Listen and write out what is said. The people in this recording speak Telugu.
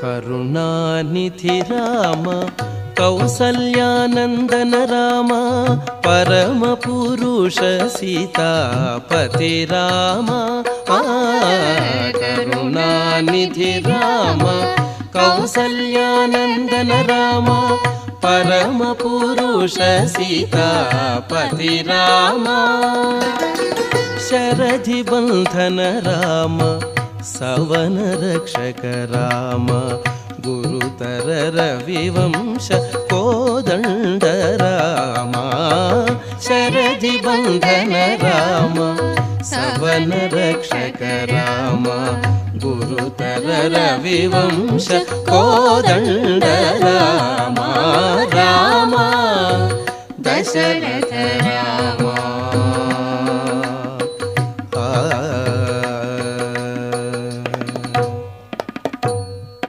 కరుణానిధి రామ కౌసల్యానందన రామ పరమ పురుష సీతాపతి రామ కరుణానిధి రామ కౌసల్యానందన రామ పరమ పురుష సీతాపతి రామ శరధి బంధన రామ సవన రక్షక రామ గురుతర రవివంశ కోదండ రామ శరధి బంధన రామ సవన రక్షక రామ గురుతర రవివంశ కోదండ రామ రామ దశరథ రామ